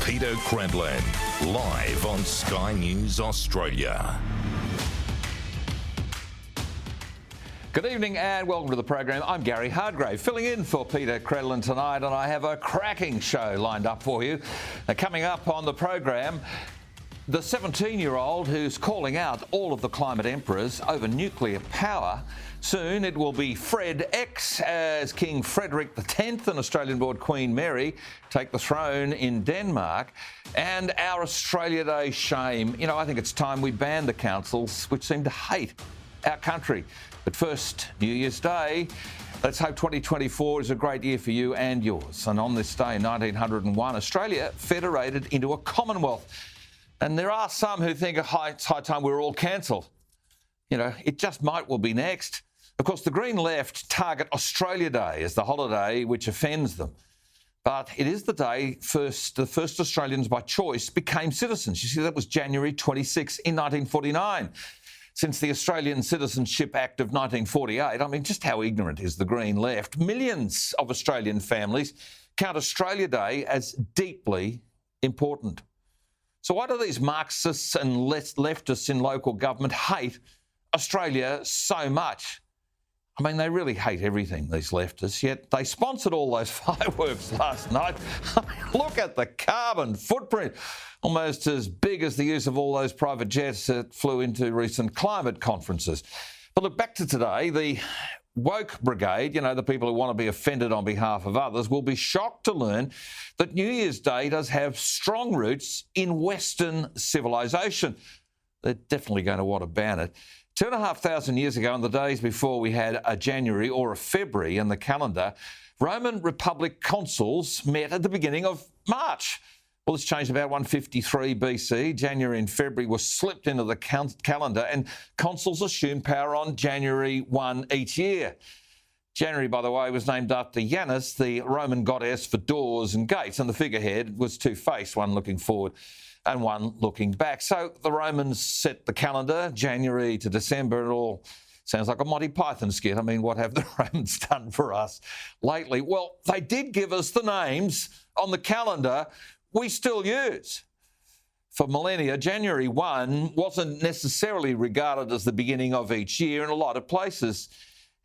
Peter Credlin, live on Sky News Australia. Good evening and welcome to the program. I'm Gary Hardgrave, filling in for Peter Credlin tonight, and I have a cracking show lined up for you. Coming up on the program, the 17-year-old who's calling out all of the climate emperors over nuclear power. Soon it will be Fred X as King Frederick X and Australian-born Queen Mary take the throne in Denmark. And our Australia Day shame. You know, I think it's time we ban the councils which seem to hate our country. But first, New Year's Day. Let's hope 2024 is a great year for you and yours. And on this day in 1901, Australia federated into a Commonwealth. And there are some who think it's high time we were all cancelled. You know, it just might well be next. Of course, the Green Left target Australia Day as the holiday which offends them. But it is the day the first Australians by choice became citizens. You see, that was January 26 in 1949. Since the Australian Citizenship Act of 1948, I mean, just how ignorant is the Green Left? Millions of Australian families count Australia Day as deeply important. So why do these Marxists and leftists in local government hate Australia so much? I mean, they really hate everything, these leftists, yet they sponsored all those fireworks last night. I mean, look at the carbon footprint, almost as big as the use of all those private jets that flew into recent climate conferences. But look, back to today, the woke brigade, you know, the people who want to be offended on behalf of others, will be shocked to learn that New Year's Day does have strong roots in Western civilization. They're definitely going to want to ban it. 2,500 years ago, in the days before we had a January or a February in the calendar, Roman Republic consuls met at the beginning of March. Well, this changed about 153 BC. January and February were slipped into the calendar, and consuls assumed power on January 1 each year. January, by the way, was named after Janus, the Roman goddess for doors and gates, and the figurehead was two-faced, one looking forward and one looking back. So the Romans set the calendar, January to December. It all sounds like a Monty Python skit. I mean, what have the Romans done for us lately? Well, they did give us the names on the calendar we still use. For millennia, January 1 wasn't necessarily regarded as the beginning of each year in a lot of places.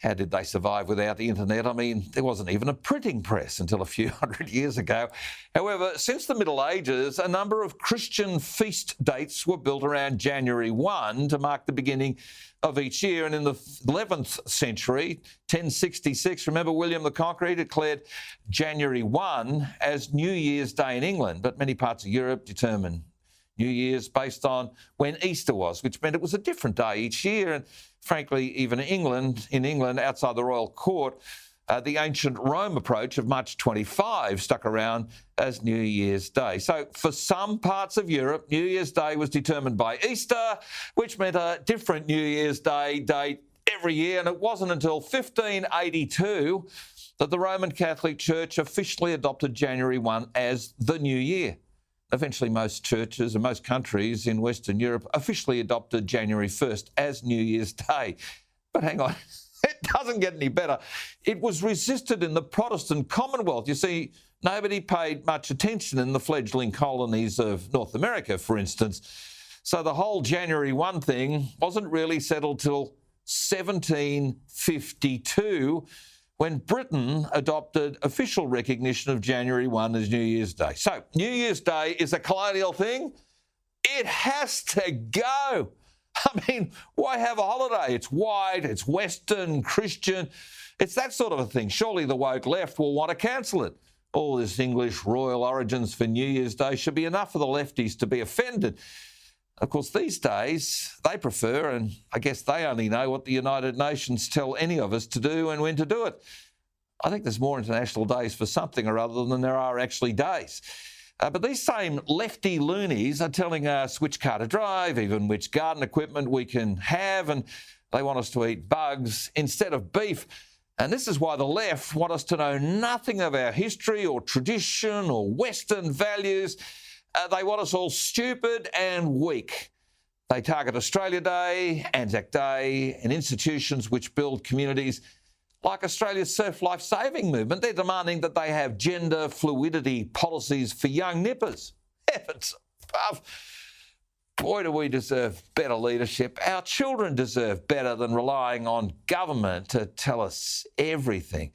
How did they survive without the internet? I mean, there wasn't even a printing press until a few hundred years ago. However, since the Middle Ages, a number of Christian feast dates were built around January 1 to mark the beginning of each year. And in the 11th century, 1066, remember William the Conqueror declared January 1 as New Year's Day in England, but many parts of Europe determined New Year's based on when Easter was, which meant it was a different day each year. And frankly, even in England, outside the royal court, the ancient Rome approach of March 25 stuck around as New Year's Day. So for some parts of Europe, New Year's Day was determined by Easter, which meant a different New Year's Day date every year. And it wasn't until 1582 that the Roman Catholic Church officially adopted January 1 as the New Year. Eventually, most churches and most countries in Western Europe officially adopted January 1st as New Year's Day. But hang on, it doesn't get any better. It was resisted in the Protestant Commonwealth. You see, nobody paid much attention in the fledgling colonies of North America, for instance. So the whole January 1 thing wasn't really settled till 1752, when Britain adopted official recognition of January 1 as New Year's Day. So New Year's Day is a colonial thing. It has to go. I mean, why have a holiday? It's white, it's Western, Christian. It's that sort of a thing. Surely the woke left will want to cancel it. All this English royal origins for New Year's Day should be enough for the lefties to be offended. Of course, these days, they prefer, and I guess they only know what the United Nations tell any of us to do and when to do it. I think there's more international days for something or other than there are actually days. But these same lefty loonies are telling us which car to drive, even which garden equipment we can have, and they want us to eat bugs instead of beef. And this is why the left want us to know nothing of our history or tradition or Western values. They want us all stupid and weak. They target Australia Day, Anzac Day, and institutions which build communities like Australia's surf life-saving movement. They're demanding that they have gender fluidity policies for young nippers. Heavens above. Boy, do we deserve better leadership. Our children deserve better than relying on government to tell us everything.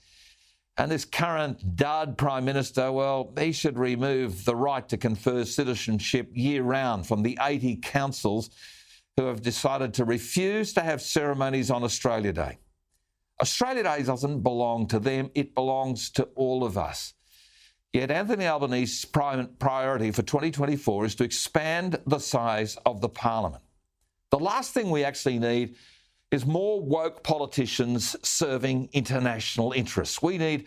And this current dud Prime Minister, well, he should remove the right to confer citizenship year-round from the 80 councils who have decided to refuse to have ceremonies on Australia Day. Australia Day doesn't belong to them, it belongs to all of us. Yet Anthony Albanese's priority for 2024 is to expand the size of the parliament. The last thing we actually need is more woke politicians serving international interests. We need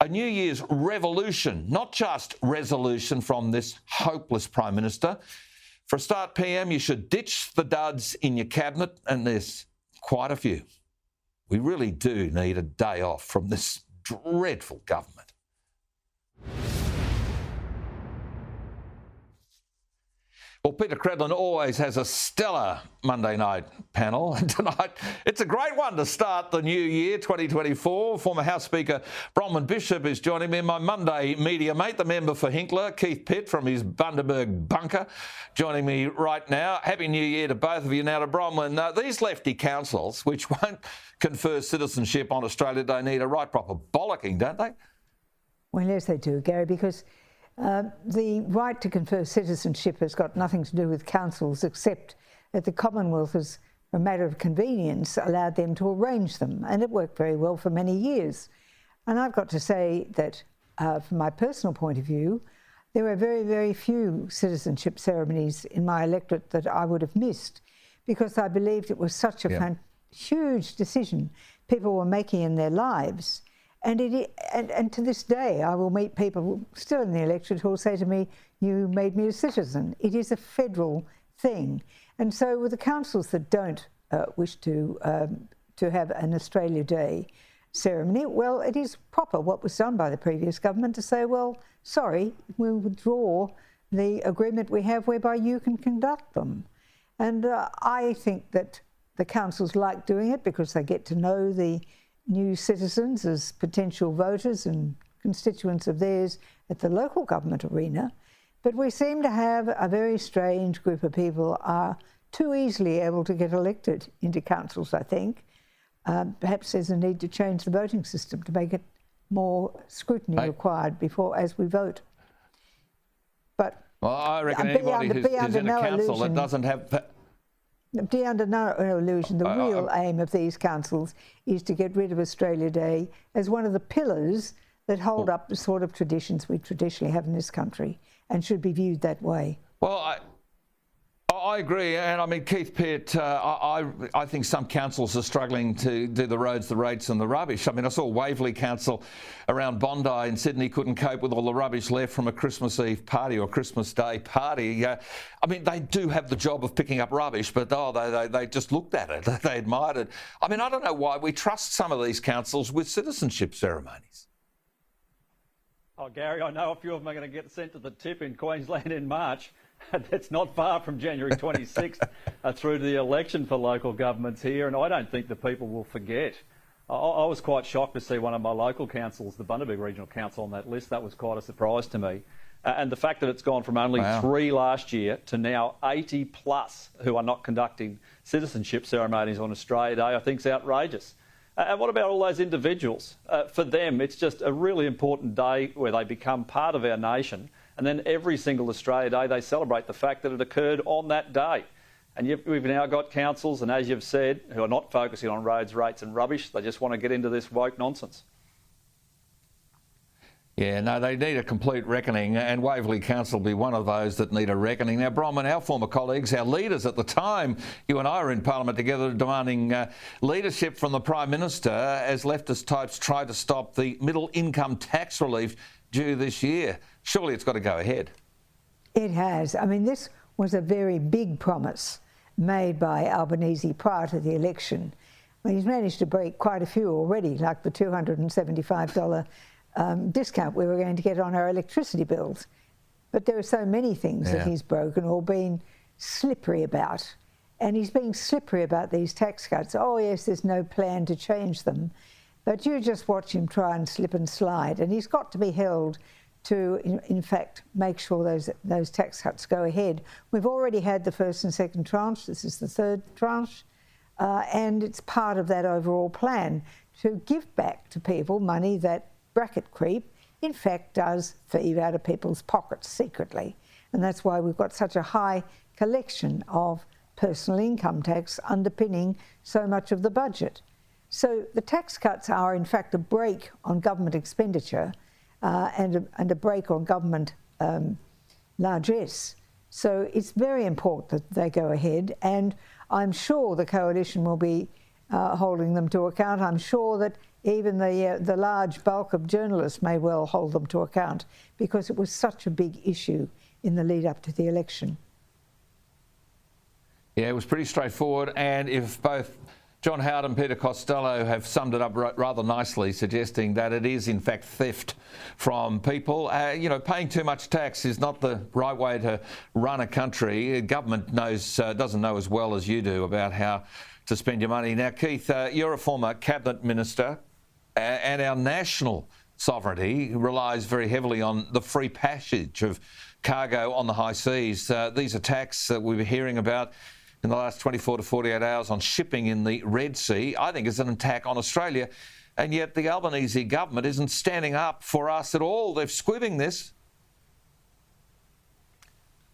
a New Year's revolution, not just resolution from this hopeless Prime Minister. For a start, PM, you should ditch the duds in your cabinet, and there's quite a few. We really do need a day off from this dreadful government. Well, Peter Credlin always has a stellar Monday night panel. And tonight, it's a great one to start the new year, 2024. Former House Speaker Bronwyn Bishop is joining me, my Monday media mate, the member for Hinkler, Keith Pitt from his Bundaberg bunker, joining me right now. Happy New Year to both of you. Now to Bronwyn, these lefty councils, which won't confer citizenship on Australia Day, need a right proper bollocking, don't they? Well, yes, they do, Gary, because the right to confer citizenship has got nothing to do with councils, except that the Commonwealth, as a matter of convenience, allowed them to arrange them, and it worked very well for many years. And I've got to say that, from my personal point of view, there were very, very few citizenship ceremonies in my electorate that I would have missed, because I believed it was such a huge decision people were making in their lives. And to this day, I will meet people still in the electorate who will say to me, "You made me a citizen." It is a federal thing. And so with the councils that don't wish to have an Australia Day ceremony, well, it is proper what was done by the previous government to say, well, sorry, we'll withdraw the agreement we have whereby you can conduct them. And I think that the councils like doing it because they get to know the new citizens as potential voters and constituents of theirs at the local government arena. But we seem to have a very strange group of people are too easily able to get elected into councils, I think. Perhaps there's a need to change the voting system to make it more scrutiny required as we vote. But well, I reckon anybody who's in a council that doesn't have... Be under no illusion, the real aim of these councils is to get rid of Australia Day as one of the pillars that hold up the sort of traditions we traditionally have in this country and should be viewed that way. Well, I agree, and I mean, Keith Pitt, I think some councils are struggling to do the roads, the rates and the rubbish. I mean, I saw Waverley Council around Bondi in Sydney couldn't cope with all the rubbish left from a Christmas Eve party or Christmas Day party. I mean, they do have the job of picking up rubbish, but they just looked at it, they admired it. I mean, I don't know why we trust some of these councils with citizenship ceremonies. Oh, Gary, I know a few of them are going to get sent to the tip in Queensland in March. That's not far from January 26th through to the election for local governments here, and I don't think the people will forget. I was quite shocked to see one of my local councils, the Bundaberg Regional Council, on that list. That was quite a surprise to me. And the fact that it's gone from only 3 last year to now 80 plus who are not conducting citizenship ceremonies on Australia Day, I think is outrageous. And what about all those individuals? For them, it's just a really important day where they become part of our nation. And then every single Australia Day, they celebrate the fact that it occurred on that day. And we've now got councils, and as you've said, who are not focusing on roads, rates and rubbish. They just want to get into this woke nonsense. Yeah, no, they need a complete reckoning, and Waverley Council will be one of those that need a reckoning. Now, Bronwyn, our former colleagues, our leaders at the time, you and I were in Parliament together demanding leadership from the Prime Minister as leftist types try to stop the middle income tax relief due this year. Surely it's got to go ahead. It has. I mean, this was a very big promise made by Albanese prior to the election. I mean, he's managed to break quite a few already, like the $275 discount we were going to get on our electricity bills. But there are so many things that he's broken or been slippery about. And he's being slippery about these tax cuts. Oh, yes, there's no plan to change them. But you just watch him try and slip and slide. And he's got to be held to, in fact, make sure those tax cuts go ahead. We've already had the first and second tranche. This is the third tranche. And it's part of that overall plan to give back to people money that bracket creep, in fact, does thieve out of people's pockets secretly. And that's why we've got such a high collection of personal income tax underpinning so much of the budget. So the tax cuts are, in fact, a brake on government expenditure and a brake on government largesse. So it's very important that they go ahead, and I'm sure the coalition will be holding them to account. I'm sure that even the large bulk of journalists may well hold them to account, because it was such a big issue in the lead up to the election. Yeah, it was pretty straightforward, and if both John Howard and Peter Costello have summed it up rather nicely, suggesting that it is in fact theft from people. You know, paying too much tax is not the right way to run a country. Government doesn't know as well as you do about how to spend your money. Now, Keith, you're a former cabinet minister, and our national sovereignty relies very heavily on the free passage of cargo on the high seas. These attacks that we were hearing about in the last 24 to 48 hours on shipping in the Red Sea, I think is an attack on Australia. And yet the Albanese government isn't standing up for us at all. They're squibbing this.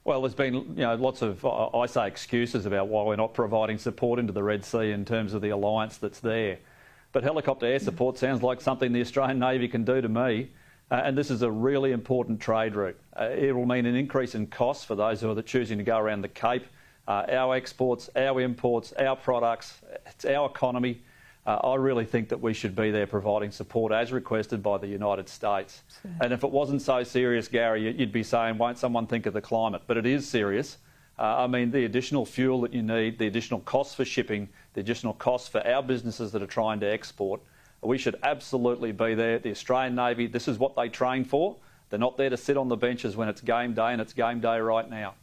Well, there's been lots of, I say, excuses about why we're not providing support into the Red Sea in terms of the alliance that's there. But helicopter air support sounds like something the Australian Navy can do to me. And this is a really important trade route. It will mean an increase in costs for those who are choosing to go around the Cape. Our exports, our imports, our products, it's our economy. I really think that we should be there providing support as requested by the United States. Sure. And if it wasn't so serious, Gary, you'd be saying, won't someone think of the climate? But it is serious. I mean, the additional fuel that you need, the additional costs for shipping, the additional costs for our businesses that are trying to export, we should absolutely be there. The Australian Navy, this is what they train for. They're not there to sit on the benches when it's game day, and it's game day right now.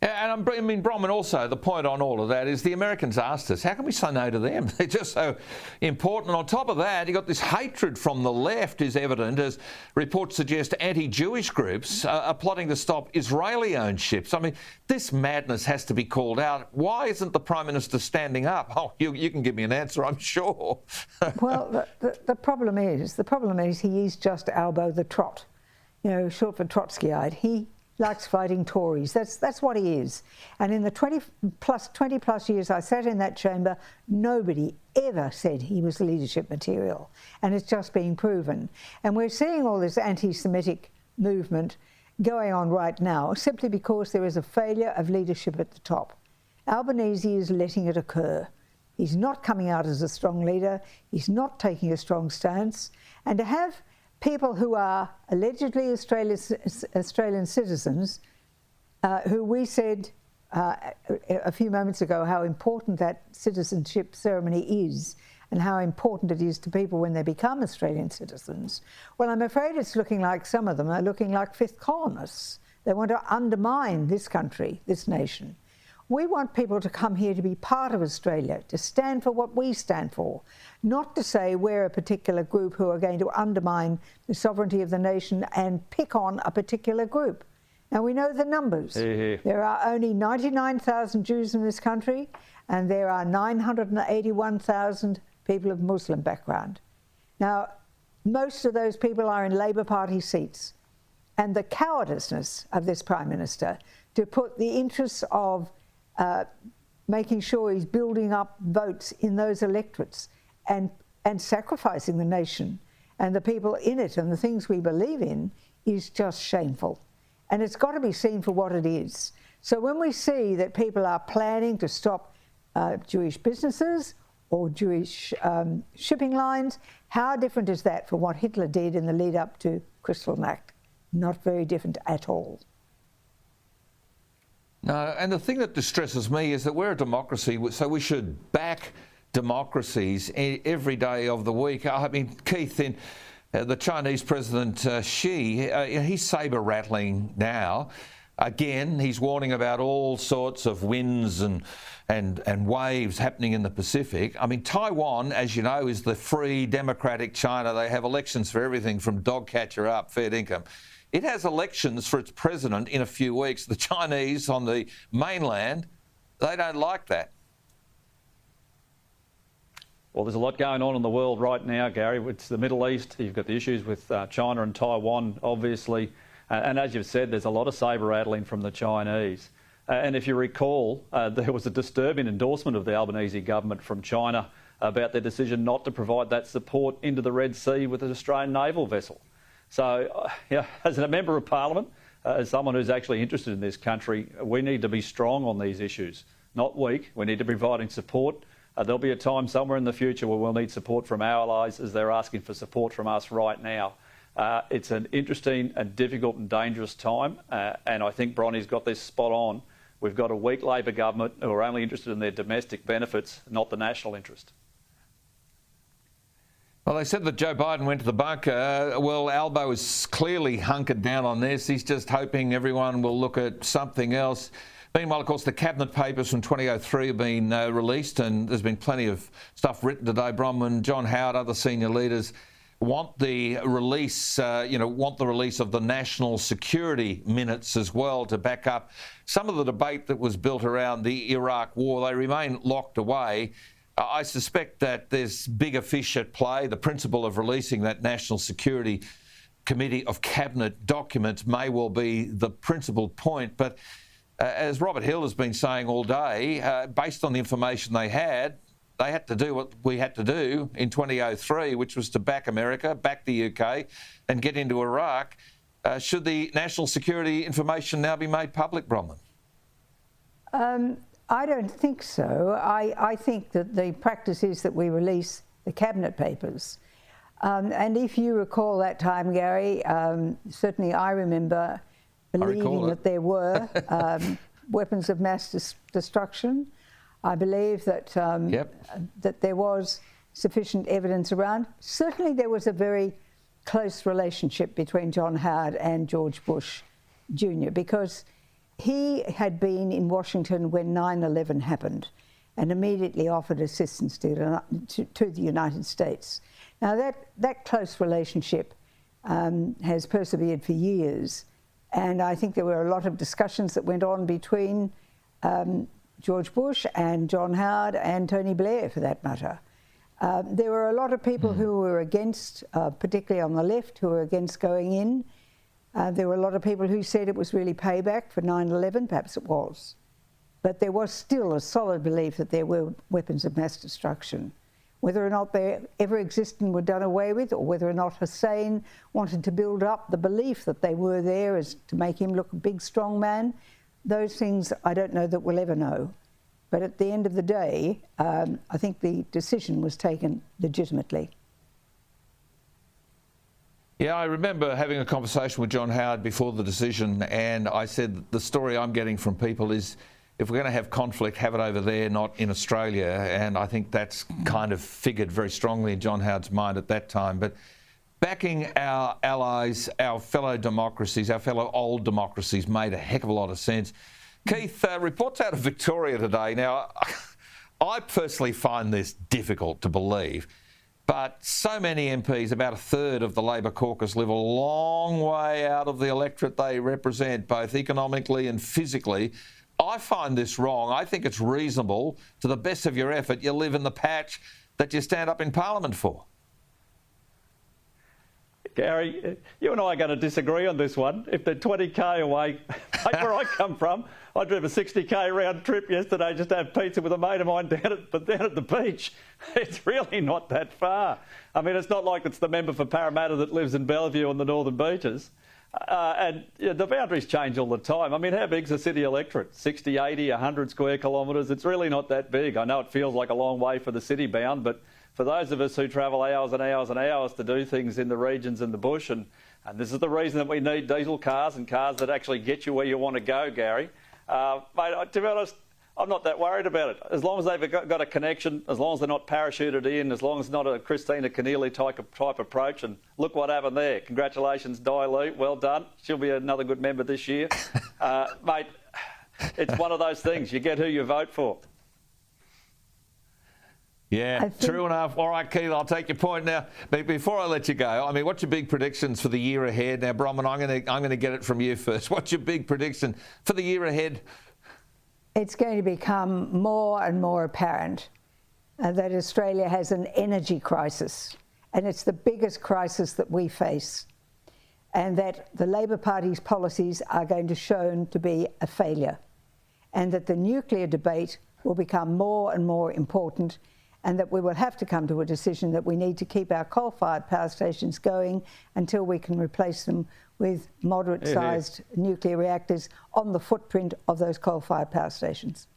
And I mean, Bronwyn, also the point on all of that is the Americans asked us, how can we say no to them? They're just so important. And on top of that, you've got this hatred from the left is evident, as reports suggest anti-Jewish groups are plotting to stop Israeli-owned ships. I mean, this madness has to be called out. Why isn't the Prime Minister standing up? Oh, you can give me an answer, I'm sure. Well, the problem is he is just Albo the Trot, short for Trotskyite. He likes fighting Tories. That's what he is. And in the 20 plus years I sat in that chamber, nobody ever said he was leadership material. And it's just being proven. And we're seeing all this anti-Semitic movement going on right now simply because there is a failure of leadership at the top. Albanese is letting it occur. He's not coming out as a strong leader. He's not taking a strong stance. And to have people who are allegedly Australian citizens, who we said a few moments ago how important that citizenship ceremony is and how important it is to people when they become Australian citizens. Well, I'm afraid it's looking like some of them are looking like fifth colonists. They want to undermine this country, this nation. We want people to come here to be part of Australia, to stand for what we stand for, not to say we're a particular group who are going to undermine the sovereignty of the nation and pick on a particular group. Now, we know the numbers. There are only 99,000 Jews in this country, and there are 981,000 people of Muslim background. Now, most of those people are in Labor Party seats. And the cowardice of this Prime Minister to put the interests of making sure he's building up votes in those electorates and sacrificing the nation and the people in it and the things we believe in is just shameful. And it's got to be seen for what it is. So when we see that people are planning to stop Jewish businesses or Jewish shipping lines, how different is that from what Hitler did in the lead up to Credlin? Not very different at all. No, and the thing that distresses me is that we're a democracy, so we should back democracies every day of the week. I mean, Keith, the Chinese President Xi, he's saber-rattling now. Again, he's warning about all sorts of winds and waves happening in the Pacific. I mean, Taiwan, as you know, is the free democratic China. They have elections for everything from dog catcher up, fair income. It has elections for its president in a few weeks. The Chinese on the mainland, they don't like that. Well, there's a lot going on in the world right now, Gary. It's the Middle East. You've got the issues with China and Taiwan, obviously. And as you've said, there's a lot of sabre-rattling from the Chinese. And if you recall, there was a disturbing endorsement of the Albanese government from China about their decision not to provide that support into the Red Sea with an Australian naval vessel. So, as a member of Parliament, as someone who's actually interested in this country, we need to be strong on these issues, not weak. We need to be providing support. There'll be a time somewhere in the future where we'll need support from our allies as they're asking for support from us right now. It's an interesting and difficult and dangerous time, and I think Bronny's got this spot on. We've got a weak Labor government who are only interested in their domestic benefits, not the national interest. Well, they said that Joe Biden went to the bunker. Well, Albo is clearly hunkered down on this. He's just hoping everyone will look at something else. Meanwhile, of course, the cabinet papers from 2003 have been released, and there's been plenty of stuff written today. Bronwyn, John Howard, other senior leaders want the release, want the release of the national security minutes as well to back up some of the debate that was built around the Iraq war. They remain locked away. I suspect that there's bigger fish at play. The principle of releasing that National Security Committee of Cabinet documents may well be the principal point. But as Robert Hill has been saying all day, based on the information they had to do what we had to do in 2003, which was to back America, back the UK, and get into Iraq. Should the national security information now be made public, Bronwyn? I don't think so. I think that the practice is that we release the cabinet papers. And if you recall that time, Gary, certainly I remember believing that there were weapons of mass destruction. I believe that that there was sufficient evidence around. Certainly there was a very close relationship between John Howard and George Bush Jr. because he had been in Washington when 9/11 happened and immediately offered assistance to the United States. Now that close relationship has persevered for years, and I think there were a lot of discussions that went on between George Bush and John Howard and Tony Blair, for that matter. There were a lot of people who were against, particularly on the left, who were against going in. There were a lot of people who said it was really payback for 9/11. Perhaps it was. But there was still a solid belief that there were weapons of mass destruction. Whether or not they ever existed and were done away with, or whether or not Hussein wanted to build up the belief that they were there as to make him look a big, strong man, those things I don't know that we'll ever know. But at the end of the day, I think the decision was taken legitimately. Yeah, I remember having a conversation with John Howard before the decision, and I said that the story I'm getting from people is if we're going to have conflict, have it over there, not in Australia. And I think that's kind of figured very strongly in John Howard's mind at that time. But backing our allies, our fellow democracies, our fellow old democracies made a heck of a lot of sense. Keith, reports out of Victoria today. Now, I personally find this difficult to believe, but so many MPs, about a third of the Labor caucus, live a long way out of the electorate they represent, both economically and physically. I find this wrong. I think it's reasonable, to the best of your effort, you live in the patch that you stand up in Parliament for. Gary, you and I are going to disagree on this one. If they're 20k away, like where I come from, I drove a 60k round trip yesterday just to have pizza with a mate of mine down at the beach. It's really not that far. I mean, it's not like it's the member for Parramatta that lives in Bellevue on the Northern Beaches. And the boundaries change all the time. I mean, how big's the city electorate? 60, 80, 100 square kilometres? It's really not that big. I know it feels like a long way for the city bound, but for those of us who travel hours and hours and hours to do things in the regions and the bush, and this is the reason that we need diesel cars and cars that actually get you where you want to go, Gary. Mate, to be honest, I'm not that worried about it. As long as they've got a connection, as long as they're not parachuted in, as long as it's not a Christina Keneally type approach, and look what happened there. Congratulations, Di Lee. Well done. She'll be another good member this year. Mate, it's one of those things. You get who you vote for. Yeah, true enough. All right, Keith, I'll take your point now. But before I let you go, I mean, what's your big predictions for the year ahead? Now, Bronwyn, I'm going to get it from you first. What's your big prediction for the year ahead? It's going to become more and more apparent that Australia has an energy crisis, and it's the biggest crisis that we face, and that the Labor Party's policies are going to shown to be a failure, and that the nuclear debate will become more and more important, and that we will have to come to a decision that we need to keep our coal-fired power stations going until we can replace them with moderate-sized nuclear reactors on the footprint of those coal-fired power stations.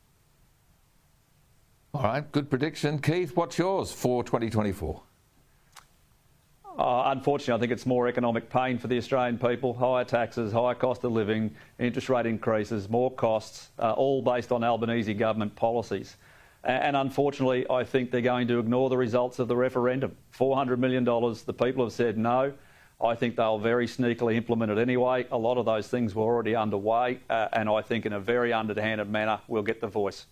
All right, good prediction. Keith, what's yours for 2024? Unfortunately, I think it's more economic pain for the Australian people. Higher taxes, higher cost of living, interest rate increases, more costs, all based on Albanese government policies. And unfortunately, I think they're going to ignore the results of the referendum. $400 million, the people have said no. I think they'll very sneakily implement it anyway. A lot of those things were already underway, and I think in a very underhanded manner, we'll get the voice.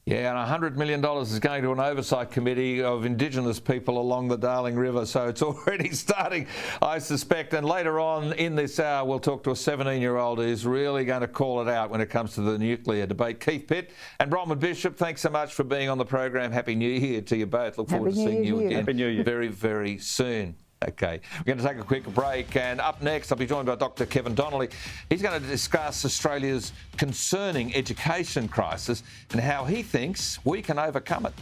Yeah, and $100 million is going to an oversight committee of Indigenous people along the Darling River, so it's already starting, I suspect. And later on in this hour, we'll talk to a 17-year-old who's really going to call it out when it comes to the nuclear debate. Keith Pitt and Bronwyn Bishop, thanks so much for being on the program. Happy New Year to you both. Look forward to seeing you again Happy New Year. very, very soon. Okay, we're going to take a quick break, and up next I'll be joined by Dr. Kevin Donnelly. He's going to discuss Australia's concerning education crisis and how he thinks we can overcome it.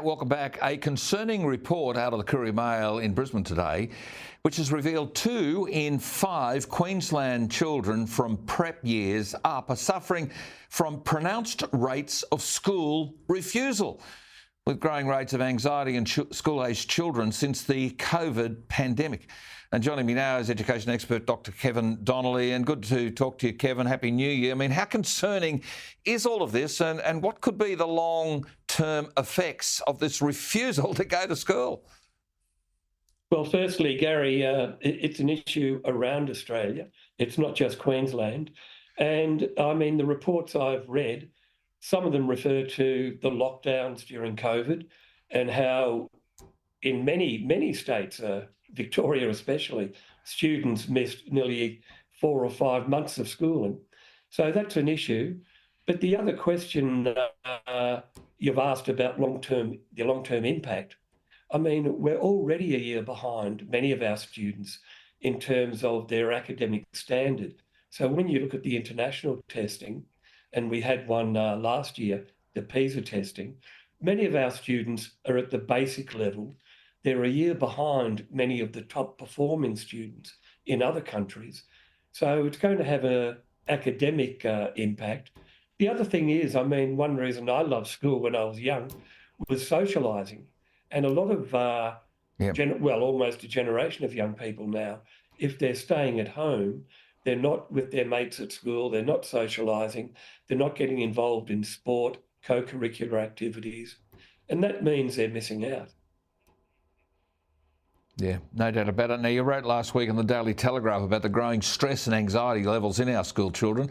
Welcome back. A concerning report out of the Courier Mail in Brisbane today, which has revealed 2 in 5 Queensland children from prep years up are suffering from pronounced rates of school refusal, with growing rates of anxiety in school-aged children since the COVID pandemic. And joining me now is education expert Dr. Kevin Donnelly, and good to talk to you, Kevin. Happy New Year. I mean, how concerning is all of this, and what could be the long-term effects of this refusal to go to school? Well, firstly, Gary, it's an issue around Australia. It's not just Queensland. And I mean, the reports I've read, some of them refer to the lockdowns during COVID and how in many states, Victoria especially, students missed nearly 4 or 5 months of schooling. So that's an issue. But the other question you've asked about the long-term impact, I mean, we're already a year behind many of our students in terms of their academic standard. So when you look at the international testing, and we had one last year, the PISA testing, many of our students are at the basic level. They're a year behind many of the top performing students in other countries. So it's going to have an academic impact. The other thing is, I mean, one reason I loved school when I was young was socialising. And a lot of, almost a generation of young people now, if they're staying at home, they're not with their mates at school, they're not socialising, they're not getting involved in sport, co-curricular activities, and that means they're missing out. Yeah, no doubt about it. Now, you wrote last week in the Daily Telegraph about the growing stress and anxiety levels in our school children.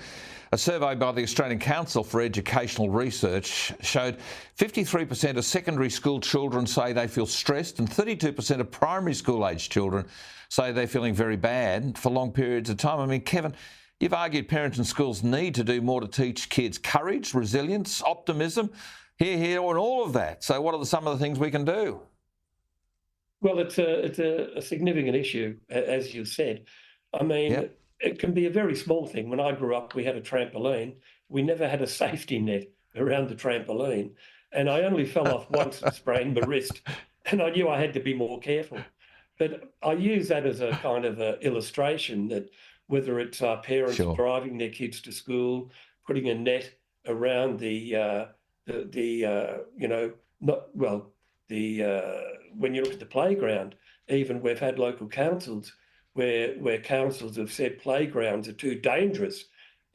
A survey by the Australian Council for Educational Research showed 53% of secondary school children say they feel stressed, and 32% of primary school-aged children say they're feeling very bad for long periods of time. I mean, Kevin, you've argued parents and schools need to do more to teach kids courage, resilience, optimism, here, and all of that. So what are some of the things we can do? Well, it's a significant issue, as you said. I mean, It can be a very small thing. When I grew up, we had a trampoline. We never had a safety net around the trampoline. And I only fell off once and sprained my wrist. And I knew I had to be more careful. But I use that as a kind of a illustration that whether it's parents driving their kids to school, putting a net around when you look at the playground, even we've had local councils where councils have said playgrounds are too dangerous.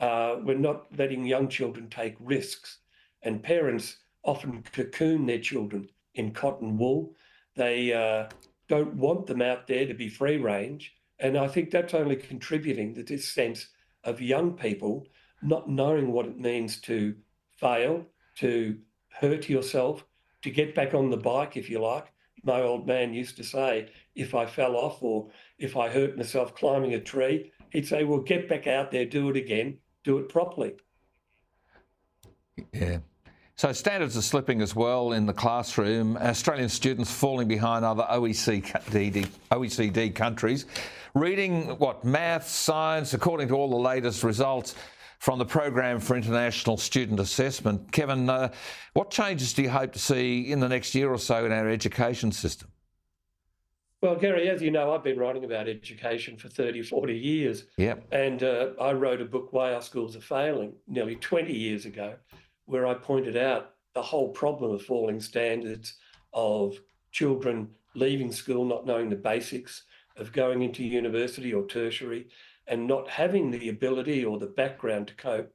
We're not letting young children take risks, and parents often cocoon their children in cotton wool. They don't want them out there to be free range. And I think that's only contributing to this sense of young people not knowing what it means to fail, to hurt yourself, to get back on the bike, if you like. My old man used to say, if I fell off or if I hurt myself climbing a tree, he'd say, well, get back out there, do it again, do it properly. Yeah. So standards are slipping as well in the classroom. Australian students falling behind other OECD countries. Reading, maths, science, according to all the latest results from the Program for International Student Assessment. Kevin, what changes do you hope to see in the next year or so in our education system? Well, Gary, as you know, I've been writing about education for 30, 40 years. Yep. And I wrote a book, Why Our Schools Are Failing, nearly 20 years ago, where I pointed out the whole problem of falling standards, of children leaving school not knowing the basics, of going into university or tertiary and not having the ability or the background to cope.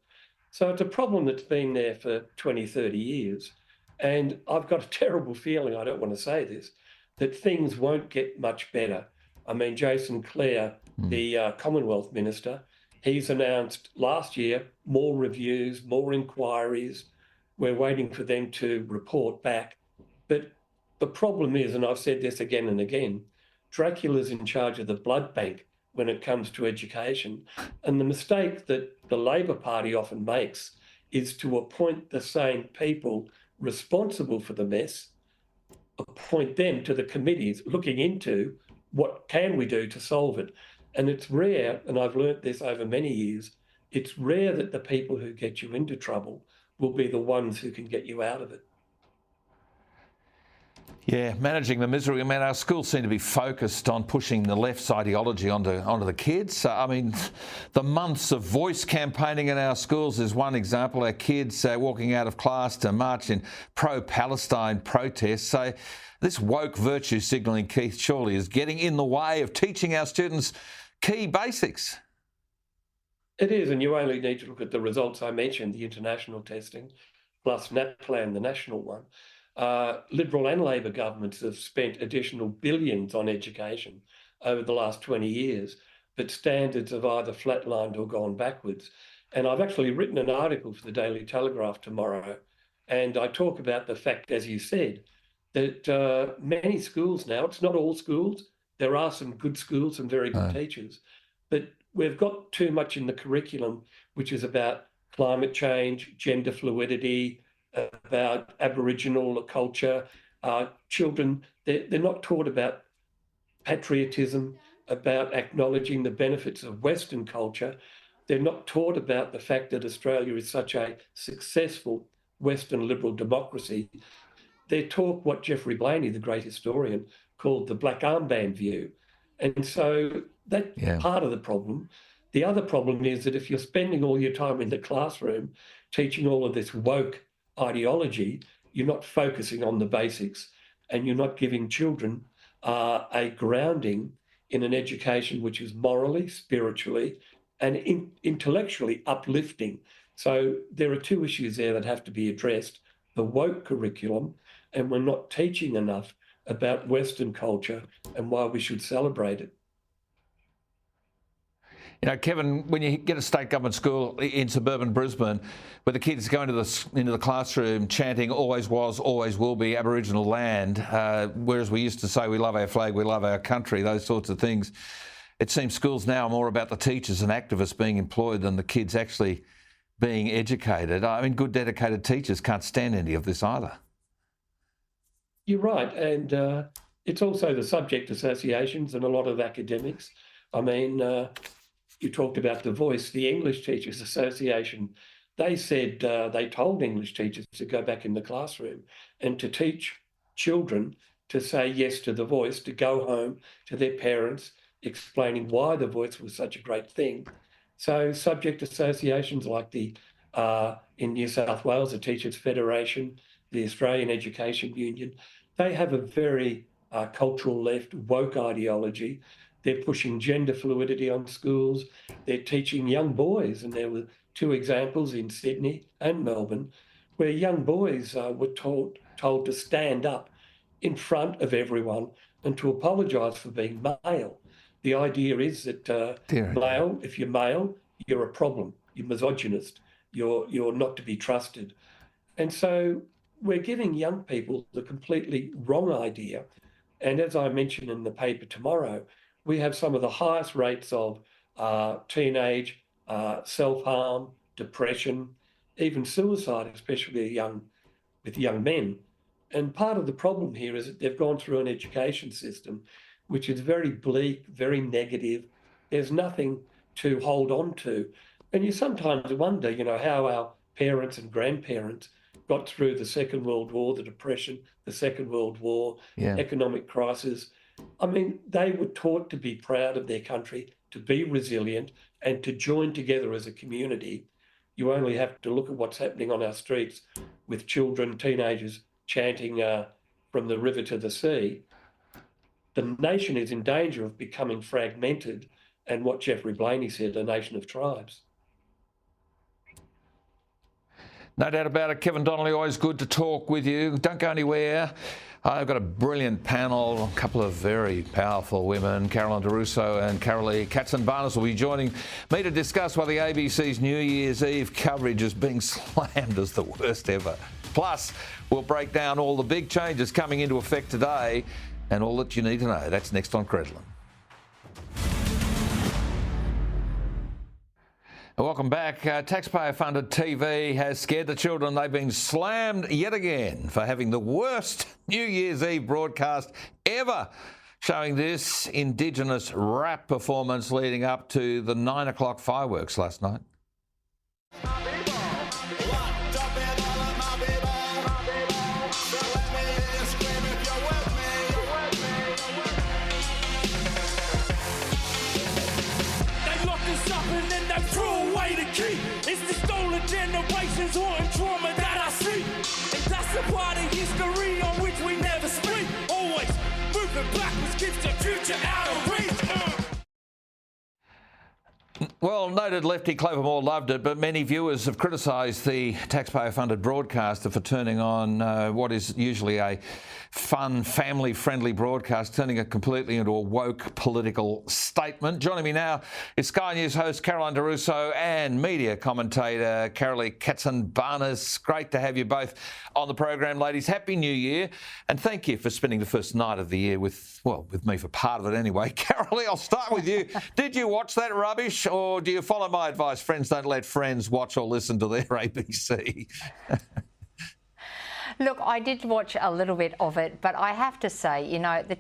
So it's a problem that's been there for 20, 30 years. And I've got a terrible feeling, I don't want to say this, that things won't get much better. I mean, Jason Clare, the Commonwealth Minister, he's announced last year more reviews, more inquiries. We're waiting for them to report back. But the problem is, and I've said this again and again, Dracula's in charge of the blood bank when it comes to education. And the mistake that the Labor Party often makes is to appoint the same people responsible for the mess, appoint them to the committees looking into what can we do to solve it. And it's rare, and I've learnt this over many years, it's rare that the people who get you into trouble will be the ones who can get you out of it. Yeah, managing the misery. I mean, our schools seem to be focused on pushing the left's ideology onto the kids. I mean, the months of voice campaigning in our schools is one example. Our kids walking out of class to march in pro-Palestine protests. So this woke virtue signalling, Keith, surely is getting in the way of teaching our students key basics. It is, and you only need to look at the results I mentioned, the international testing, plus NAPLAN, the national one. Liberal and Labor governments have spent additional billions on education over the last 20 years, but standards have either flatlined or gone backwards. And I've actually written an article for the Daily Telegraph tomorrow, and I talk about the fact, as you said, that many schools now, it's not all schools, there are some good schools, some very good teachers, but we've got too much in the curriculum, which is about climate change, gender fluidity, about Aboriginal culture. Children, they're not taught about patriotism, about acknowledging the benefits of Western culture. They're not taught about the fact that Australia is such a successful Western liberal democracy. They're taught what Geoffrey Blainey, the great historian, called the black armband view. And so that's part of the problem. The other problem is that if you're spending all your time in the classroom teaching all of this woke ideology, you're not focusing on the basics, and you're not giving children a grounding in an education which is morally, spiritually, and intellectually uplifting. So there are two issues there that have to be addressed: the woke curriculum, and we're not teaching enough about Western culture and why we should celebrate it. You know, Kevin, when you get a state government school in suburban Brisbane, where the kids go into the classroom chanting "always was, always will be" Aboriginal land, whereas we used to say we love our flag, we love our country, those sorts of things, it seems schools now are more about the teachers and activists being employed than the kids actually being educated. I mean, good dedicated teachers can't stand any of this either. You're right, and it's also the subject associations and a lot of academics. I mean, you talked about the Voice, the English Teachers Association. They said they told English teachers to go back in the classroom and to teach children to say yes to the Voice, to go home to their parents, explaining why the Voice was such a great thing. So subject associations like the, in New South Wales, the Teachers Federation, the Australian Education Union, they have a very cultural left, woke ideology. They're pushing gender fluidity on schools. They're teaching young boys, and there were two examples in Sydney and Melbourne where young boys were told to stand up in front of everyone and to apologise for being male. The idea is that male, if you're male, you're a problem. You're misogynist. You're not to be trusted. And so we're giving young people the completely wrong idea. And as I mentioned in the paper tomorrow, we have some of the highest rates of teenage self-harm, depression, even suicide, especially with young men. And part of the problem here is that they've gone through an education system which is very bleak, very negative. There's nothing to hold on to. And you sometimes wonder, how our parents and grandparents got through the Second World War, the Depression, the Second World War, economic crisis. I mean, they were taught to be proud of their country, to be resilient, and to join together as a community. You only have to look at what's happening on our streets with children, teenagers chanting from the river to the sea. The nation is in danger of becoming fragmented and what Jeffrey Blaney said, a nation of tribes. No doubt about it. Kevin Donnelly, always good to talk with you. Don't go anywhere. I've got a brilliant panel, a couple of very powerful women. Caroline DeRusso and Carolee Katzenbarnes will be joining me to discuss why the ABC's New Year's Eve coverage is being slammed as the worst ever. Plus, we'll break down all the big changes coming into effect today and all that you need to know. That's next on Credlin. Welcome back. Taxpayer-funded TV has scared the children. They've been slammed yet again for having the worst New Year's Eve broadcast ever, showing this Indigenous rap performance leading up to the 9 o'clock fireworks last night. It's the stolen generations haunting trauma that I see. And that's a part of history on which we never speak. Always moving backwards keeps the future out of reach. Well, noted lefty Clover Moore loved it, but many viewers have criticised the taxpayer-funded broadcaster for turning on what is usually a fun, family-friendly broadcast, turning it completely into a woke political statement. Joining me now is Sky News host Caroline DeRusso and media commentator Carolee Katzenbarnes. Great to have you both on the program, ladies. Happy New Year, and thank you for spending the first night of the year with me for part of it anyway. Carolee, I'll start with you. Did you watch that rubbish, or do you follow my advice? Friends don't let friends watch or listen to their ABC. Look, I did watch a little bit of it, but I have to say, the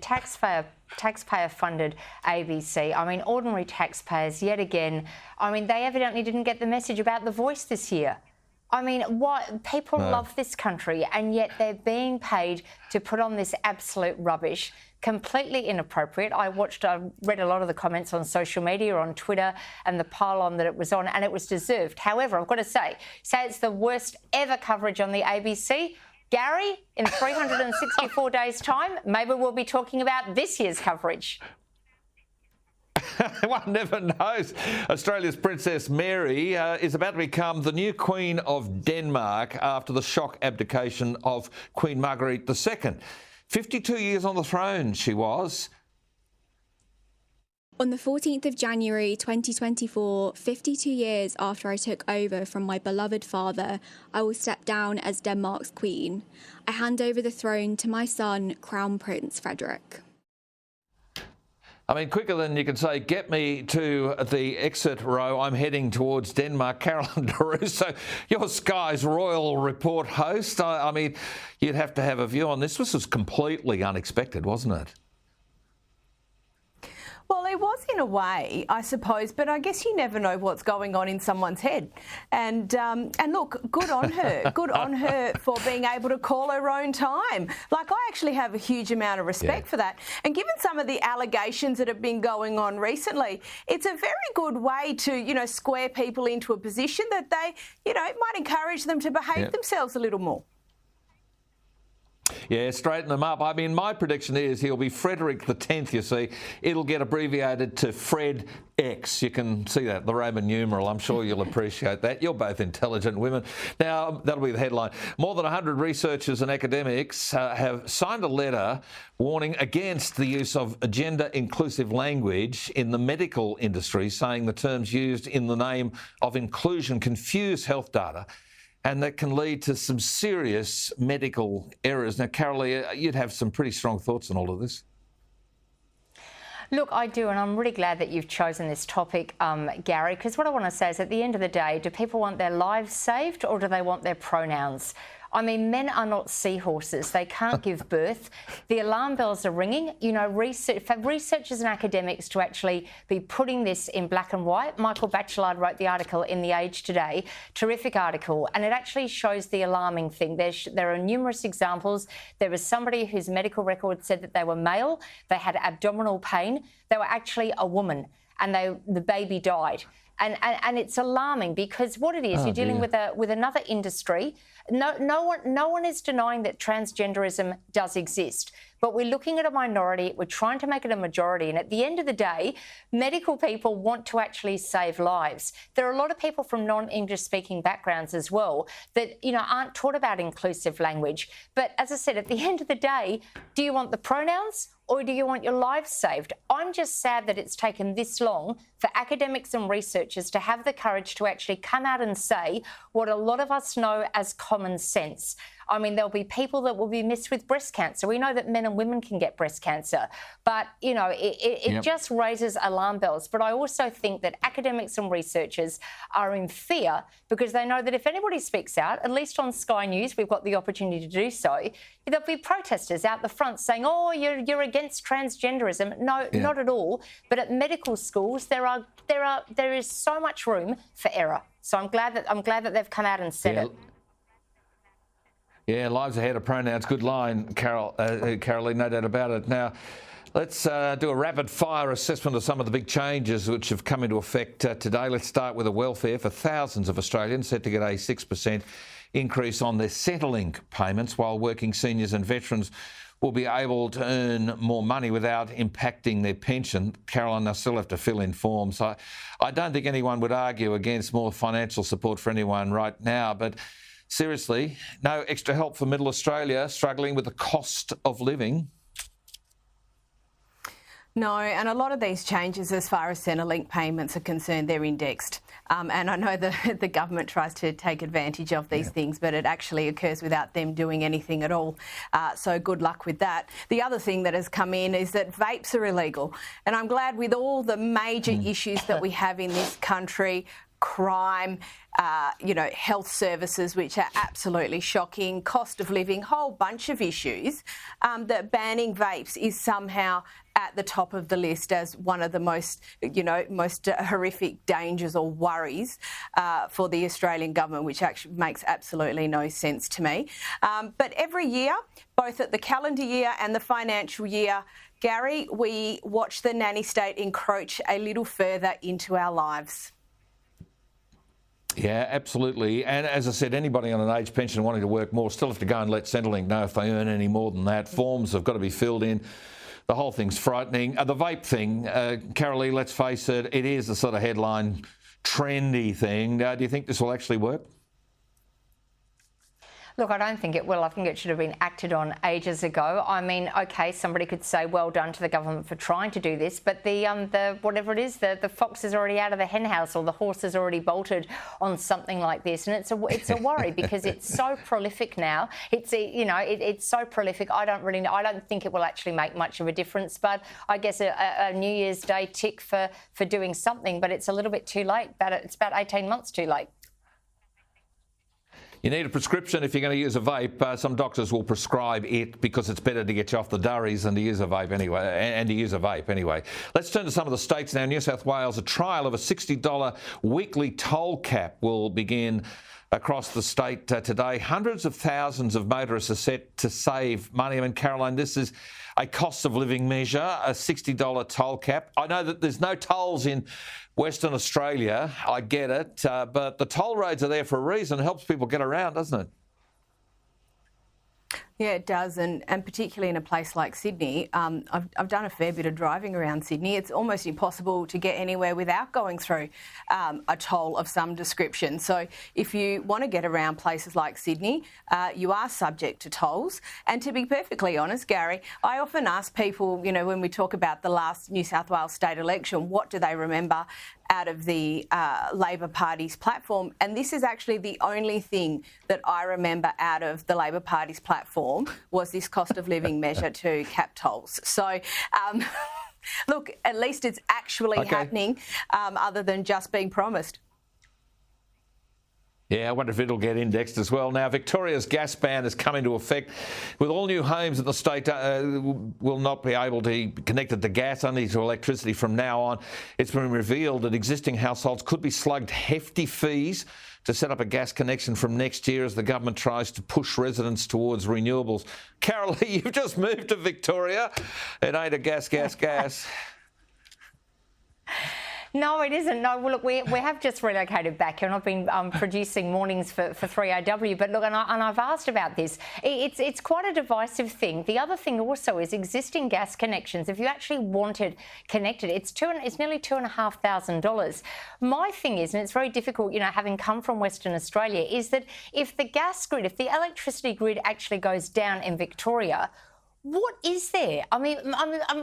taxpayer-funded ABC, I mean, ordinary taxpayers, yet again, I mean, they evidently didn't get the message about The Voice this year. I mean, people love this country, and yet they're being paid to put on this absolute rubbish. Completely inappropriate. I read a lot of the comments on social media, on Twitter, and the pile-on that it was on, and it was deserved. However, I've got to say it's the worst ever coverage on the ABC. Gary, in 364 days' time, maybe we'll be talking about this year's coverage. One never knows. Australia's Princess Mary is about to become the new Queen of Denmark after the shock abdication of Queen Margaret II. 52 years on the throne she was. On the 14th of January 2024, 52 years after I took over from my beloved father, I will step down as Denmark's Queen. I hand over the throne to my son, Crown Prince Frederik. I mean, quicker than you can say, get me to the exit row. I'm heading towards Denmark. Caroline DeRusso, you're Sky's Royal Report host. I mean, you'd have to have a view on this. This was completely unexpected, wasn't it? Well, it was in a way, I suppose, but I guess you never know what's going on in someone's head. And look, good on her. Good on her for being able to call her own time. Like, I actually have a huge amount of respect for that. And given some of the allegations that have been going on recently, it's a very good way to, square people into a position that they, might encourage them to behave themselves a little more. Yeah, straighten them up. I mean, my prediction is he'll be Frederick the 10th, you see. It'll get abbreviated to Fred X. You can see that, the Roman numeral. I'm sure you'll appreciate that. You're both intelligent women. Now, that'll be the headline. More than 100 researchers and academics have signed a letter warning against the use of gender-inclusive language in the medical industry, saying the terms used in the name of inclusion confuse health data, and that can lead to some serious medical errors. Now, Carolee, you'd have some pretty strong thoughts on all of this. Look, I do, and I'm really glad that you've chosen this topic, Gary, because what I want to say is at the end of the day, do people want their lives saved or do they want their pronouns? I mean, men are not seahorses. They can't give birth. The alarm bells are ringing. You know, for researchers and academics to actually be putting this in black and white. Michael Batchelard wrote the article in The Age today, terrific article, and it actually shows the alarming thing. There are numerous examples. There was somebody whose medical record said that they were male, they had abdominal pain, they were actually a woman, and the baby died. And it's alarming because what it is, you're dealing with another industry. No one is denying that transgenderism does exist, but we're looking at a minority. We're trying to make it a majority. And at the end of the day, medical people want to actually save lives. There are a lot of people from non-English speaking backgrounds as well that, you know, aren't taught about inclusive language. But as I said, at the end of the day, do you want the pronouns or do you want your lives saved? I'm just sad that it's taken this long for academics and researchers to have the courage to actually come out and say what a lot of us know as common sense. I mean, there'll be people that will be missed with breast cancer. We know that men and women can get breast cancer, but, you know, it just raises alarm bells. But I also think that academics and researchers are in fear because they know that if anybody speaks out, at least on Sky News, we've got the opportunity to do so, there'll be protesters out the front saying, oh, you're against transgenderism. No, not at all. But at medical schools, there is so much room for error. So I'm glad that they've come out and said it. Yeah, lives ahead of pronouns. Good line, Carolee, no doubt about it. Now, let's do a rapid-fire assessment of some of the big changes which have come into effect today. Let's start with the welfare for thousands of Australians set to get a 6% increase on their Centrelink payments, while working seniors and veterans will be able to earn more money without impacting their pension. Caroline, I still have to fill in forms. I don't think anyone would argue against more financial support for anyone right now, but seriously, no extra help for Middle Australia struggling with the cost of living? No, and a lot of these changes as far as Centrelink payments are concerned, they're indexed. And I know that the government tries to take advantage of these things, but it actually occurs without them doing anything at all. So good luck with that. The other thing that has come in is that vapes are illegal. And I'm glad with all the major issues that we have in this country, crime, health services, which are absolutely shocking, cost of living, whole bunch of issues, that banning vapes is somehow at the top of the list as one of the most horrific dangers or worries for the Australian government, which actually makes absolutely no sense to me. But every year, both at the calendar year and the financial year, Gary, we watch the nanny state encroach a little further into our lives. Yeah, absolutely. And as I said, anybody on an age pension wanting to work more still have to go and let Centrelink know if they earn any more than that. Forms have got to be filled in. The whole thing's frightening. The vape thing, Carolee, let's face it, it is a sort of headline trendy thing. Do you think this will actually work? Look, I don't think it will. I think it should have been acted on ages ago. I mean, OK, somebody could say well done to the government for trying to do this, but the whatever it is, the fox is already out of the hen house, or the horse is already bolted on something like this, and it's a worry because it's so prolific now. It's so prolific. I don't think it will actually make much of a difference. But I guess a New Year's Day tick for doing something, but it's a little bit too late. It's about 18 months too late. You need a prescription if you're going to use a vape. Some doctors will prescribe it because it's better to get you off the durries than to use a vape anyway. Let's turn to some of the states now. New South Wales, a trial of a $60 weekly toll cap will begin across the state today. Hundreds of thousands of motorists are set to save money. I mean, Caroline, this is a cost of living measure, a $60 toll cap. I know that there's no tolls in Western Australia. I get it. But the toll roads are there for a reason. It helps people get around, doesn't it? Yeah, it does, and particularly in a place like Sydney. I've done a fair bit of driving around Sydney. It's almost impossible to get anywhere without going through a toll of some description. So if you want to get around places like Sydney, you are subject to tolls. And to be perfectly honest, Gary, I often ask people, you know, when we talk about the last New South Wales state election, what do they remember out of the Labor Party's platform? And this is actually the only thing that I remember out of the Labor Party's platform was this cost of living measure to cap tolls. So, look, at least it's actually happening other than just being promised. Yeah, I wonder if it'll get indexed as well. Now, Victoria's gas ban has come into effect with all new homes in the state will not be able to be connected to gas, only to electricity from now on. It's been revealed that existing households could be slugged hefty fees to set up a gas connection from next year as the government tries to push residents towards renewables. Carolee, you've just moved to Victoria. It ain't a gas. No, it isn't. No, well, look, we have just relocated back here, and I've been producing mornings for 3AW. But look, and I've asked about this. It's quite a divisive thing. The other thing also is existing gas connections. If you actually wanted connected, it's nearly $2,500. My thing is, and it's very difficult, you know, having come from Western Australia, is that if the gas grid, if the electricity grid actually goes down in Victoria, what is there? I mean,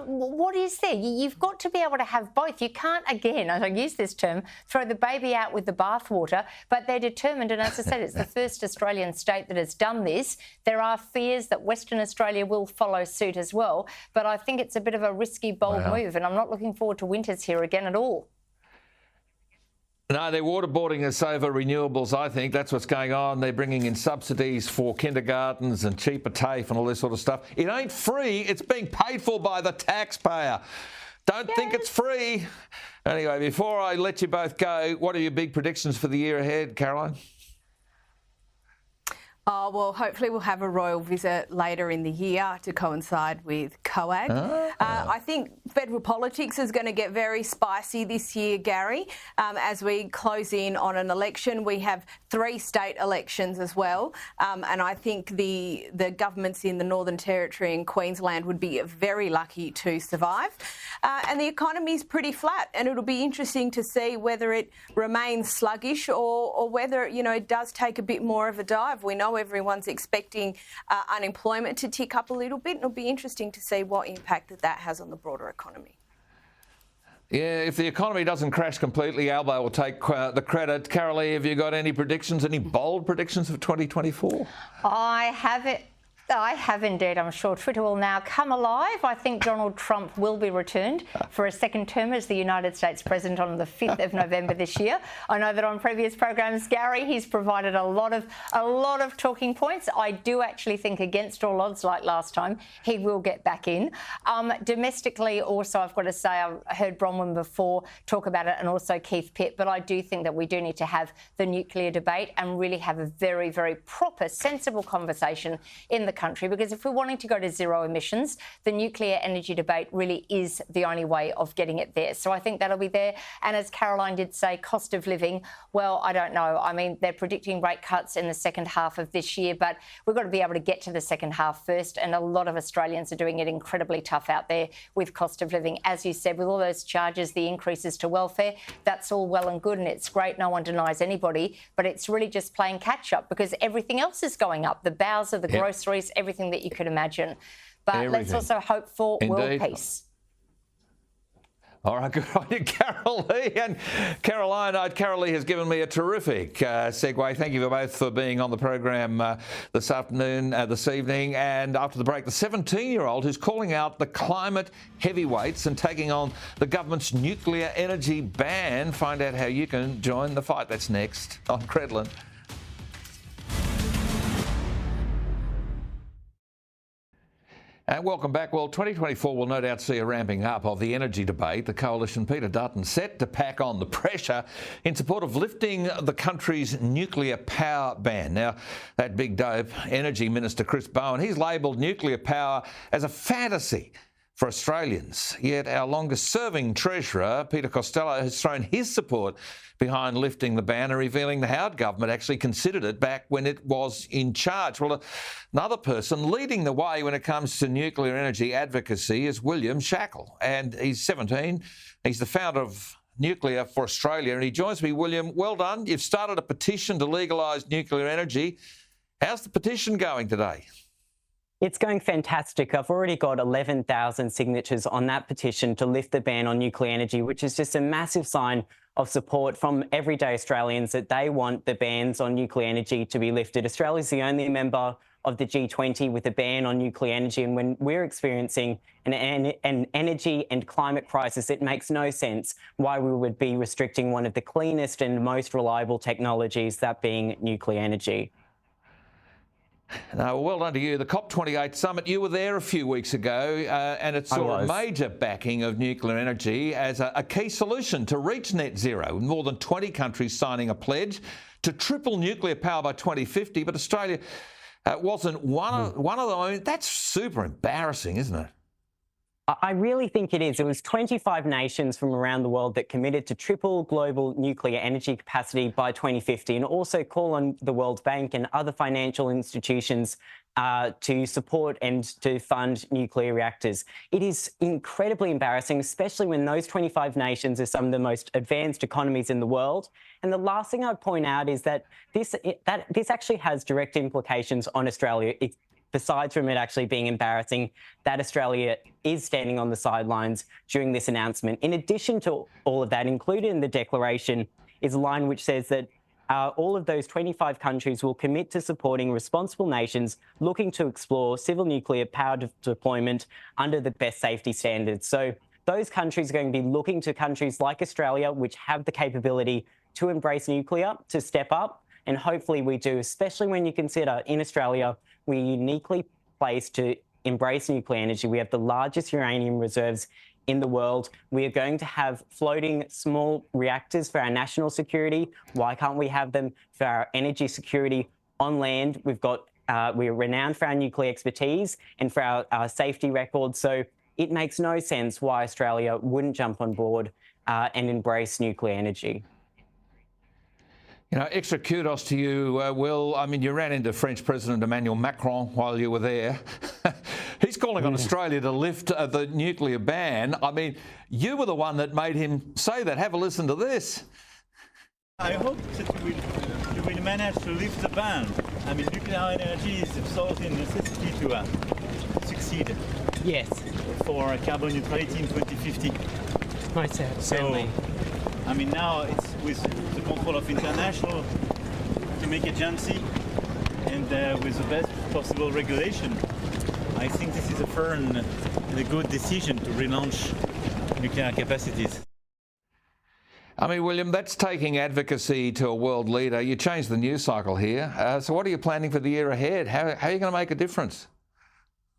what is there? You've got to be able to have both. You can't, again, as I use this term, throw the baby out with the bathwater, but they're determined, and as I said, it's the first Australian state that has done this. There are fears that Western Australia will follow suit as well, but I think it's a bit of a risky, bold move, and I'm not looking forward to winters here again at all. No, they're waterboarding us over renewables, I think. That's what's going on. They're bringing in subsidies for kindergartens and cheaper TAFE and all this sort of stuff. It ain't free. It's being paid for by the taxpayer. Don't think it's free. Anyway, before I let you both go, what are your big predictions for the year ahead, Caroline? Oh, well, hopefully we'll have a royal visit later in the year to coincide with COAG. I think federal politics is going to get very spicy this year, Gary, as we close in on an election. We have 3 state elections as well, and I think the governments in the Northern Territory and Queensland would be very lucky to survive. And the economy is pretty flat, and it'll be interesting to see whether it remains sluggish or whether, you know, it does take a bit more of a dive. We know everyone's expecting unemployment to tick up a little bit, and it'll be interesting to see what impact that has on the broader economy. Yeah, if the economy doesn't crash completely, Albo will take the credit. Carolee, have you got any predictions, any bold predictions for 2024? I have indeed. I'm sure Twitter will now come alive. I think Donald Trump will be returned for a second term as the United States President on the 5th of November this year. I know that on previous programs, Gary, he's provided a lot of talking points. I do actually think, against all odds, like last time, he will get back in. Domestically, also, I've got to say, I've heard Bronwyn before talk about it, and also Keith Pitt, but I do think that we do need to have the nuclear debate and really have a very, very proper, sensible conversation in the country, because if we're wanting to go to zero emissions, the nuclear energy debate really is the only way of getting it there. So I think that'll be there. And as Caroline did say, cost of living, well, I don't know. I mean, they're predicting rate cuts in the second half of this year, but we've got to be able to get to the second half first. And a lot of Australians are doing it incredibly tough out there with cost of living. As you said, with all those charges, the increases to welfare, that's all well and good, and it's great. No one denies anybody, but it's really just playing catch up because everything else is going up. The bowels of the groceries, everything that you could imagine. But let's also hope for world peace. All right, good on you, Carolee. And Caroline, Carolee has given me a terrific segue. Thank you both for being on the program this evening. And after the break, the 17-year-old who's calling out the climate heavyweights and taking on the government's nuclear energy ban. Find out how you can join the fight. That's next on Credlin. And welcome back. Well, 2024 will no doubt see a ramping up of the energy debate. The Coalition, Peter Dutton, set to pack on the pressure in support of lifting the country's nuclear power ban. Now, that big dope, Energy Minister Chris Bowen, he's labelled nuclear power as a fantasy for Australians. Yet our longest-serving Treasurer, Peter Costello, has thrown his support behind lifting the ban and revealing the Howard government actually considered it back when it was in charge. Well, another person leading the way when it comes to nuclear energy advocacy is William Shackle, and he's 17. He's the founder of Nuclear for Australia, and he joins me. William, well done. You've started a petition to legalise nuclear energy. How's the petition going today? It's going fantastic. I've already got 11,000 signatures on that petition to lift the ban on nuclear energy, which is just a massive sign of support from everyday Australians that they want the bans on nuclear energy to be lifted. Australia's the only member of the G20 with a ban on nuclear energy, and when we're experiencing an energy and climate crisis, it makes no sense why we would be restricting one of the cleanest and most reliable technologies, that being nuclear energy. No, well done to you. The COP28 summit, you were there a few weeks ago, and it saw a major backing of nuclear energy as a key solution to reach net zero, with more than 20 countries signing a pledge to triple nuclear power by 2050. But Australia wasn't one of them. That's super embarrassing, isn't it? I really think it is. It was 25 nations from around the world that committed to triple global nuclear energy capacity by 2050, and also call on the World Bank and other financial institutions to support and to fund nuclear reactors. It is incredibly embarrassing, especially when those 25 nations are some of the most advanced economies in the world. And the last thing I'd point out is that this actually has direct implications on Australia. Besides from it actually being embarrassing, that Australia is standing on the sidelines during this announcement. In addition to all of that, included in the declaration is a line which says that all of those 25 countries will commit to supporting responsible nations looking to explore civil nuclear power deployment under the best safety standards. So those countries are going to be looking to countries like Australia, which have the capability to embrace nuclear, to step up. And hopefully we do, especially when you consider in Australia, we're uniquely placed to embrace nuclear energy. We have the largest uranium reserves in the world. We are going to have floating small reactors for our national security. Why can't we have them for our energy security on land? We're renowned for our nuclear expertise and for our safety record. So it makes no sense why Australia wouldn't jump on board and embrace nuclear energy. You know, extra kudos to you, Will. I mean, you ran into French President Emmanuel Macron while you were there. He's calling on Australia to lift the nuclear ban. I mean, you were the one that made him say that. Have a listen to this. I hope that you will manage to lift the ban. I mean, nuclear energy is absolutely a necessity to succeed. Yes. For carbon neutrality in 2050. Most certainly. I mean, now it's with the control of international to make agency and with the best possible regulation. I think this is a fair and a good decision to relaunch nuclear capacities. I mean, William, that's taking advocacy to a world leader. You changed the news cycle here. So what are you planning for the year ahead? How are you going to make a difference?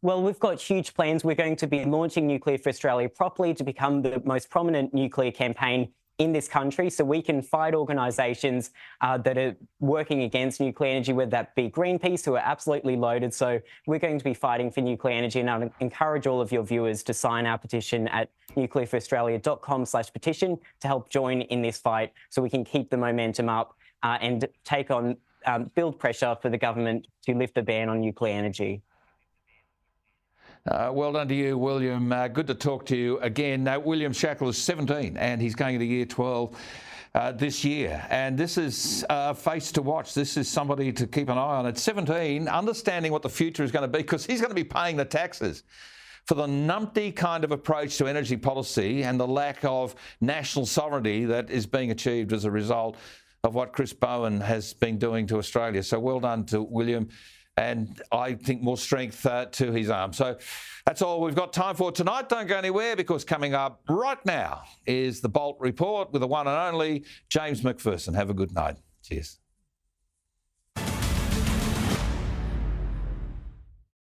Well, we've got huge plans. We're going to be launching Nuclear for Australia properly to become the most prominent nuclear campaign in this country, so we can fight organisations that are working against nuclear energy, whether that be Greenpeace, who are absolutely loaded. So we're going to be fighting for nuclear energy, and I encourage all of your viewers to sign our petition at nuclearforaustralia.com/petition to help join in this fight so we can keep the momentum up and take on, build pressure for the government to lift the ban on nuclear energy. Well done to you, William. Good to talk to you again. William Shackle is 17 and he's going into year 12 this year. And this is a face to watch. This is somebody to keep an eye on. At 17, understanding what the future is going to be, because he's going to be paying the taxes for the numpty kind of approach to energy policy and the lack of national sovereignty that is being achieved as a result of what Chris Bowen has been doing to Australia. So well done to William. And I think more strength to his arm. So that's all we've got time for tonight. Don't go anywhere, because coming up right now is the Bolt Report with the one and only James McPherson. Have a good night. Cheers.